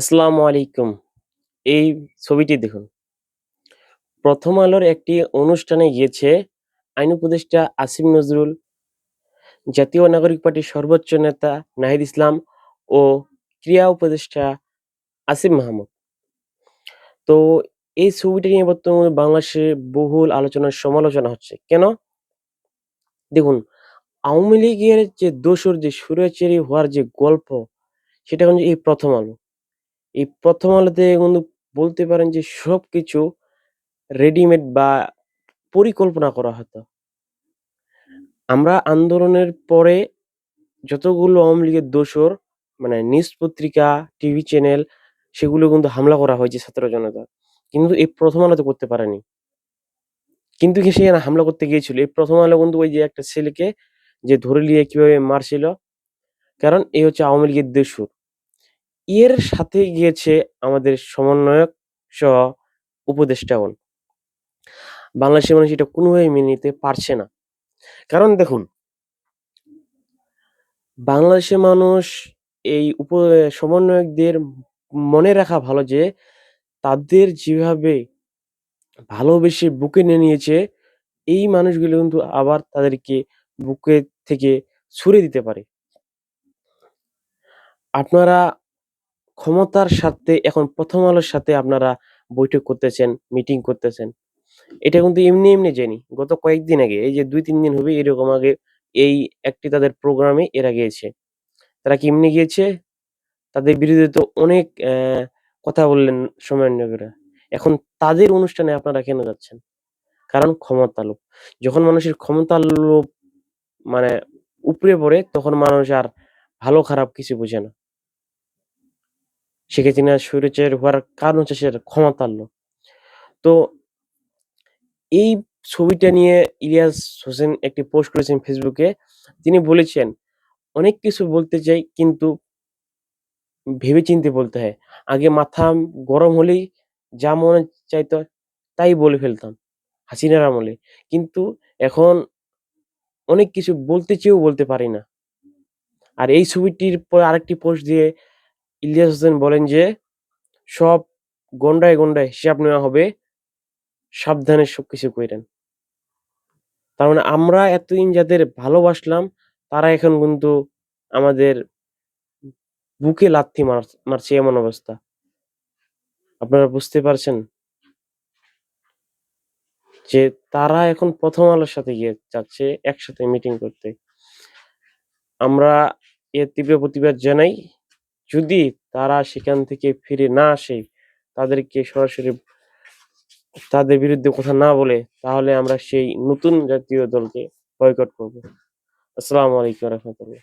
আসসালামু আলাইকুম। এই ছবিটি দেখুন। 'প্রথম আলোর' একটি অনুষ্ঠানে গিয়েছে আইন উপদেষ্টা আসিম নজরুল, জাতীয় নাগরিক পার্টির সর্বোচ্চ নেতা নাহিদ ইসলাম ও ক্রীড়া উপদেষ্টা আসিফ মাহমুদ। তো এই ছবিটা নিয়ে বর্তমানে বাংলাদেশে বহুল আলোচনা সমালোচনা হচ্ছে। কেন? দেখুন, আওয়ামী লীগের যে দোসর যে স্বৈরাচারী হওয়ার যে গল্প, সেটা কিন্তু এই 'প্রথম আলো'। এই 'প্রথম আলোতে' কিন্তু বলতে পারেন যে সবকিছু রেডিমেড বা পরিকল্পনা করা হতো। আমরা আন্দোলনের পরে যতগুলো আওয়ামী লীগের দোসর মানে নিউজ পত্রিকা, টিভি চ্যানেল সেগুলো কিন্তু হামলা করা হয়েছে ছাত্র জনতা। কিন্তু এই 'প্রথম আলোতে' করতে পারেনি। কিন্তু সেখানে হামলা করতে গিয়েছিল। এই 'প্রথম আলো' কিন্তু ওই যে একটা ছেলেকে যে ধরে নিয়ে কিভাবে মারছিল, কারণ এ হচ্ছে আওয়ামী লীগের দোসর। এর সাথে গিয়েছে আমাদের সমন্বয়ক সহ উপদেষ্টাগণ। বাংলাদেশের মানুষ এটা কোনোভাবেই মেনে নিতে পারছে না। কারণ দেখুন, বাংলাদেশের মানুষ এই সমন্বয়কদের মনে রাখা ভালো যে তাদের যেভাবে ভালোবেসে বুকে নিয়ে নিয়েছে, এই মানুষগুলো কিন্তু আবার তাদেরকে বুকে থেকে ছুড়ে দিতে পারে। আপনারা ক্ষমতার স্বার্থে এখন 'প্রথম আলোর' সাথে আপনারা বৈঠক করতেছেন, মিটিং করতেছেন। এটা কিন্তু এমনি যায়নি। গত কয়েকদিন আগে এই যে ২-৩ দিন হবে এরকম আগে এই একটি তাদের প্রোগ্রামে এরা গিয়েছে। তারা কি এমনি গিয়েছে? তাদের বিরুদ্ধে তো অনেক কথা বললেন সমন্বয়করা। এখন তাদের অনুষ্ঠানে আপনারা কেন যাচ্ছেন? কারণ ক্ষমতার লোভ। যখন মানুষের ক্ষমতার লোভ মানে উপড়ে পড়ে তখন মানুষ আর ভালো খারাপ কিছু বোঝে না। শেখ হাসিনা স্বৈরাচার হওয়ার কারণ হচ্ছে সেটার ক্ষমতার লোভ। তো এই ছবিটা নিয়ে ইলিয়াস হোসেন একটি পোস্ট করেছেন ফেসবুকে। তিনি বলেছেন, "অনেক কিছু বলতে চাই কিন্তু ভেবেচিন্তে বলতে হয়। আগে মাথা গরম হলেই যা মনে চাইতো তাই বলে ফেলতাম হাসিনার আমলে। কিন্তু এখন অনেক কিছু বলতে চেয়েও বলতে পারি না।" আর এই ছবিটির পরে আরেকটি পোস্ট দিয়ে ইলিয়াস হোসেন বলেন যে, "সব গন্ডায় হিসাব নেওয়া হবে। সাবধানে সবকিছু কইরেন।" তার মানে আমরা এতদিন যাদের ভালোবাসলাম তারা এখন কিন্তু আমাদের বুকে লাথি মারছে এমন অবস্থা। আপনারা বুঝতে পারছেন? যে তারা এখন 'প্রথম আলোর' সাথে গিয়ে যাচ্ছে একসাথে মিটিং করতে। আমরা এর তীব্র প্রতিবাদ জানাই। যদি তারা সেখান থেকে ফিরে না আসে, তাদেরকে সরাসরি তাদের বিরুদ্ধে কথা না বলে, তাহলে আমরা সেই নতুন জাতীয় দলকে বয়কট করব। আসসালামু আলাইকুম ওয়া রাহমাতুল্লাহ।